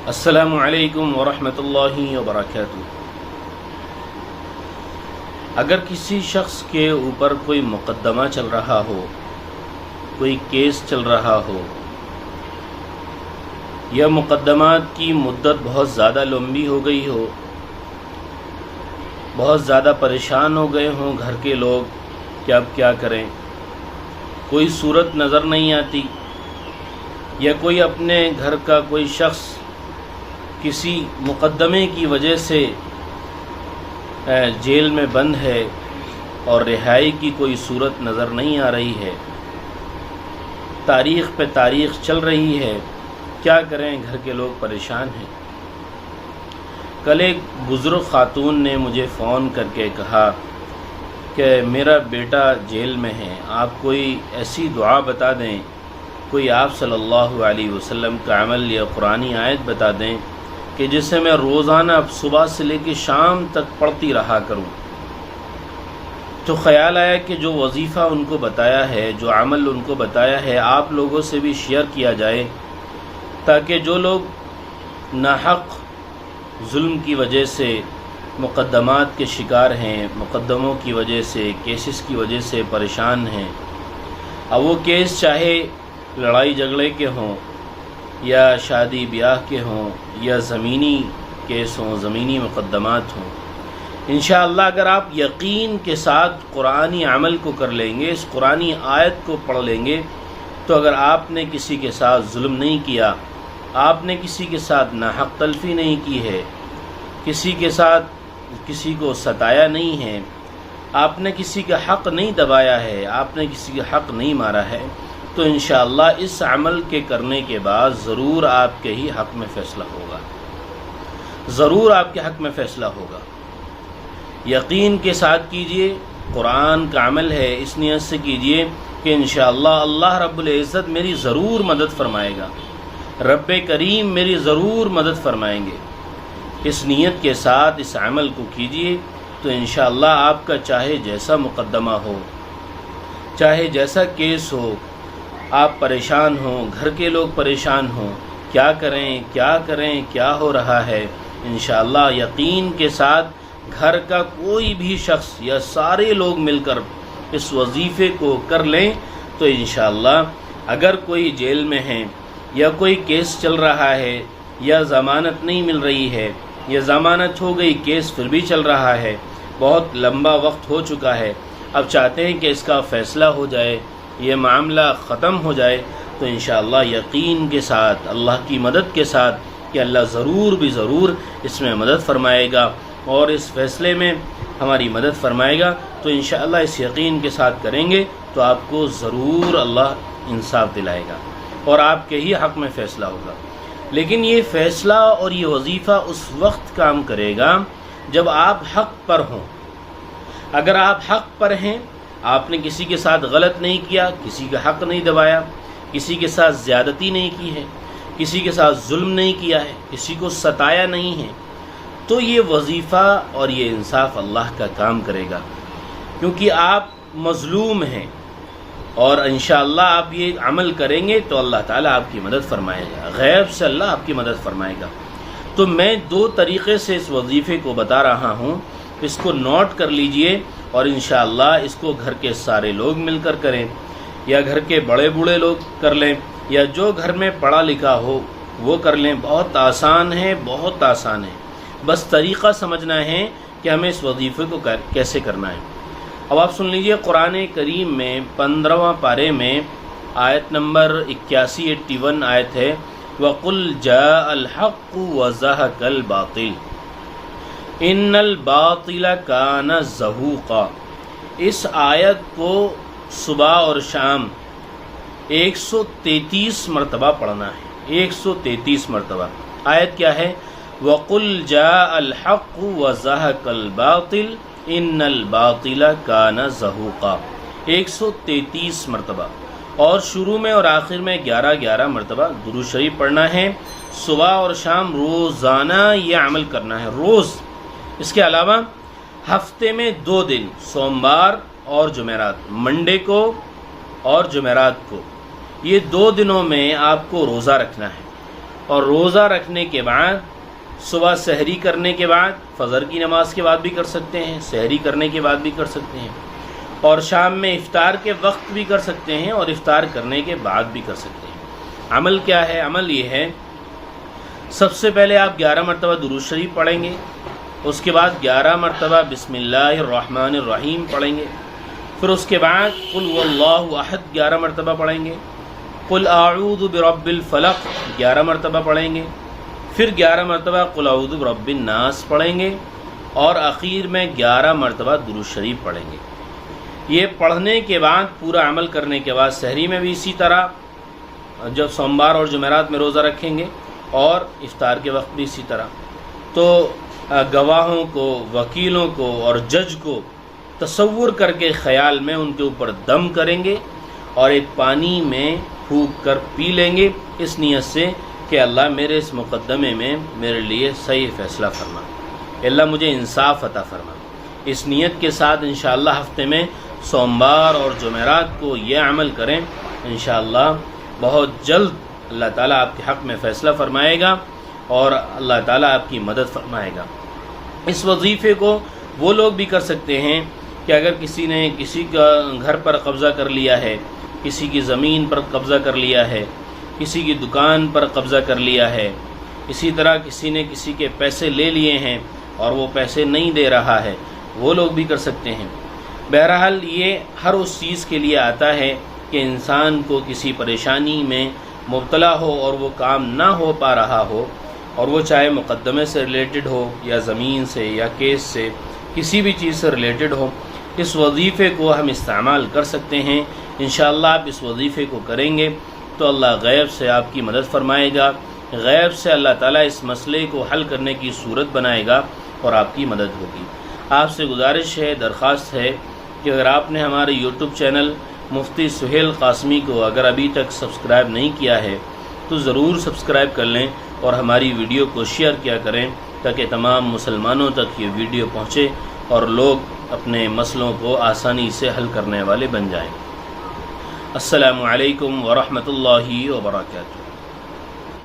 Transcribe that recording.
السلام علیکم ورحمۃ اللہ وبرکاتہ۔ اگر کسی شخص کے اوپر کوئی مقدمہ چل رہا ہو، کوئی کیس چل رہا ہو، یا مقدمات کی مدت بہت زیادہ لمبی ہو گئی ہو، بہت زیادہ پریشان ہو گئے ہوں گھر کے لوگ کہ اب کیا کریں، کوئی صورت نظر نہیں آتی، یا کوئی اپنے گھر کا کوئی شخص کسی مقدمے کی وجہ سے جیل میں بند ہے اور رہائی کی کوئی صورت نظر نہیں آ رہی ہے، تاریخ پہ تاریخ چل رہی ہے، کیا کریں، گھر کے لوگ پریشان ہیں۔ کل ایک بزرگ خاتون نے مجھے فون کر کے کہا کہ میرا بیٹا جیل میں ہے، آپ کوئی ایسی دعا بتا دیں، کوئی آپ صلی اللہ علیہ وسلم کا عمل یا قرآنی آیت بتا دیں کہ جسے میں روزانہ صبح سے لے کے شام تک پڑھتی رہا کروں۔ تو خیال آیا کہ جو وظیفہ ان کو بتایا ہے، جو عمل ان کو بتایا ہے، آپ لوگوں سے بھی شیئر کیا جائے، تاکہ جو لوگ ناحق ظلم کی وجہ سے مقدمات کے شکار ہیں، مقدموں کی وجہ سے، کیسز کی وجہ سے پریشان ہیں، اب وہ کیس چاہے لڑائی جھگڑے کے ہوں یا شادی بیاہ کے ہوں یا زمینی کیس ہوں، زمینی مقدمات ہوں، انشاءاللہ اگر آپ یقین کے ساتھ قرآنی عمل کو کر لیں گے، اس قرآنی آیت کو پڑھ لیں گے، تو اگر آپ نے کسی کے ساتھ ظلم نہیں کیا، آپ نے کسی کے ساتھ ناحق تلفی نہیں کی ہے، کسی کے ساتھ کسی کو ستایا نہیں ہے، آپ نے کسی کا حق نہیں دبایا ہے، آپ نے کسی کا حق نہیں مارا ہے، تو انشاءاللہ اس عمل کے کرنے کے بعد ضرور آپ کے ہی حق میں فیصلہ ہوگا، ضرور آپ کے حق میں فیصلہ ہوگا۔ یقین کے ساتھ کیجئے، قرآن کا عمل ہے، اس نیت سے کیجئے کہ انشاءاللہ اللہ رب العزت میری ضرور مدد فرمائے گا، رب کریم میری ضرور مدد فرمائیں گے۔ اس نیت کے ساتھ اس عمل کو کیجئے تو انشاءاللہ آپ کا چاہے جیسا مقدمہ ہو، چاہے جیسا کیس ہو، آپ پریشان ہوں، گھر کے لوگ پریشان ہوں، کیا کریں کیا کریں، کیا ہو رہا ہے، انشاءاللہ یقین کے ساتھ گھر کا کوئی بھی شخص یا سارے لوگ مل کر اس وظیفے کو کر لیں تو انشاءاللہ اگر کوئی جیل میں ہے یا کوئی کیس چل رہا ہے یا ضمانت نہیں مل رہی ہے یا ضمانت ہو گئی، کیس پھر بھی چل رہا ہے، بہت لمبا وقت ہو چکا ہے، اب چاہتے ہیں کہ اس کا فیصلہ ہو جائے، یہ معاملہ ختم ہو جائے، تو انشاءاللہ یقین کے ساتھ اللہ کی مدد کے ساتھ کہ اللہ ضرور بھی ضرور اس میں مدد فرمائے گا اور اس فیصلے میں ہماری مدد فرمائے گا، تو انشاءاللہ اس یقین کے ساتھ کریں گے تو آپ کو ضرور اللہ انصاف دلائے گا اور آپ کے ہی حق میں فیصلہ ہوگا۔ لیکن یہ فیصلہ اور یہ وظیفہ اس وقت کام کرے گا جب آپ حق پر ہوں۔ اگر آپ حق پر ہیں، آپ نے کسی کے ساتھ غلط نہیں کیا، کسی کا حق نہیں دبایا، کسی کے ساتھ زیادتی نہیں کی ہے، کسی کے ساتھ ظلم نہیں کیا ہے، کسی کو ستایا نہیں ہے، تو یہ وظیفہ اور یہ انصاف اللہ کا کام کرے گا، کیونکہ آپ مظلوم ہیں، اور انشاءاللہ آپ یہ عمل کریں گے تو اللہ تعالیٰ آپ کی مدد فرمائے گا، غیب سے اللہ آپ کی مدد فرمائے گا۔ تو میں دو طریقے سے اس وظیفے کو بتا رہا ہوں، اس کو نوٹ کر لیجئے اور انشاءاللہ اس کو گھر کے سارے لوگ مل کر کریں، یا گھر کے بڑے بوڑھے لوگ کر لیں، یا جو گھر میں پڑھا لکھا ہو وہ کر لیں۔ بہت آسان ہے، بہت آسان ہے، بس طریقہ سمجھنا ہے کہ ہمیں اس وظیفے کو کیسے کرنا ہے۔ اب آپ سن لیجئے، قرآن کریم میں 15واں پارے میں آیت نمبر 81 آیت ہے، وَقُلْ جَاءَ الْحَقُّ وَزَهَقَ الْبَاطِلُ إِنَّ الْبَاطِلَ كَانَ زَهُوقًا۔ اس آیت کو صبح اور شام 133 مرتبہ پڑھنا ہے، 133 مرتبہ۔ آیت کیا ہے؟ وَقُلْ جَاءَ الْحَقُّ وَزَهَقَ الْبَاطِلُ إِنَّ الْبَاطِلَ كَانَ زَهُوقًا، 133 مرتبہ، اور شروع میں اور آخر میں 11 مرتبہ درود شریف پڑھنا ہے۔ صبح اور شام روزانہ یہ عمل کرنا ہے، روز۔ اس کے علاوہ ہفتے میں 2 دن، سوموار اور جمعرات، منڈے کو اور جمعرات کو، یہ 2 دنوں میں آپ کو روزہ رکھنا ہے، اور روزہ رکھنے کے بعد صبح سحری کرنے کے بعد، فجر کی نماز کے بعد بھی کر سکتے ہیں، سحری کرنے کے بعد بھی کر سکتے ہیں، اور شام میں افطار کے وقت بھی کر سکتے ہیں اور افطار کرنے کے بعد بھی کر سکتے ہیں۔ عمل کیا ہے؟ عمل یہ ہے، سب سے پہلے آپ 11 مرتبہ درود شریف پڑھیں گے، اس کے بعد 11 مرتبہ بسم اللہ الرحمن الرحیم پڑھیں گے، پھر اس کے بعد قل هو اللہ احد 11 مرتبہ پڑھیں گے، قل اعوذ برب الفلق 11 مرتبہ پڑھیں گے، پھر 11 مرتبہ قل اعوذ برب الناس پڑھیں گے، اور اخیر میں 11 مرتبہ درود شریف پڑھیں گے۔ یہ پڑھنے کے بعد پورا عمل کرنے کے بعد سحری میں بھی اسی طرح، جب سوموار اور جمعرات میں روزہ رکھیں گے، اور افطار کے وقت بھی اسی طرح، تو گواہوں کو، وکیلوں کو اور جج کو تصور کر کے خیال میں ان کے اوپر دم کریں گے اور ایک پانی میں پھونک کر پی لیں گے، اس نیت سے کہ اللہ میرے اس مقدمے میں میرے لیے صحیح فیصلہ فرما، اللہ مجھے انصاف عطا فرما۔ اس نیت کے ساتھ انشاءاللہ ہفتے میں سوموار اور جمعرات کو یہ عمل کریں، انشاءاللہ بہت جلد اللہ تعالیٰ آپ کے حق میں فیصلہ فرمائے گا اور اللہ تعالیٰ آپ کی مدد فرمائے گا۔ اس وظیفے کو وہ لوگ بھی کر سکتے ہیں کہ اگر کسی نے کسی کا گھر پر قبضہ کر لیا ہے، کسی کی زمین پر قبضہ کر لیا ہے، کسی کی دکان پر قبضہ کر لیا ہے، اسی طرح کسی نے کسی کے پیسے لے لیے ہیں اور وہ پیسے نہیں دے رہا ہے، وہ لوگ بھی کر سکتے ہیں۔ بہرحال یہ ہر اس چیز کے لیے آتا ہے کہ انسان کو کسی پریشانی میں مبتلا ہو اور وہ کام نہ ہو پا رہا ہو، اور وہ چاہے مقدمے سے ریلیٹڈ ہو یا زمین سے یا کیس سے، کسی بھی چیز سے ریلیٹڈ ہو، اس وظیفے کو ہم استعمال کر سکتے ہیں۔ انشاءاللہ آپ اس وظیفے کو کریں گے تو اللہ غیب سے آپ کی مدد فرمائے گا، غیب سے اللہ تعالیٰ اس مسئلے کو حل کرنے کی صورت بنائے گا اور آپ کی مدد ہوگی۔ آپ سے گزارش ہے، درخواست ہے کہ اگر آپ نے ہمارے یوٹیوب چینل مفتی سہیل قاسمی کو اگر ابھی تک سبسکرائب نہیں کیا ہے تو ضرور سبسکرائب کر لیں اور ہماری ویڈیو کو شیئر کیا کریں تاکہ تمام مسلمانوں تک یہ ویڈیو پہنچے اور لوگ اپنے مسئلوں کو آسانی سے حل کرنے والے بن جائیں۔ السلام علیکم ورحمۃ اللہ وبرکاتہ۔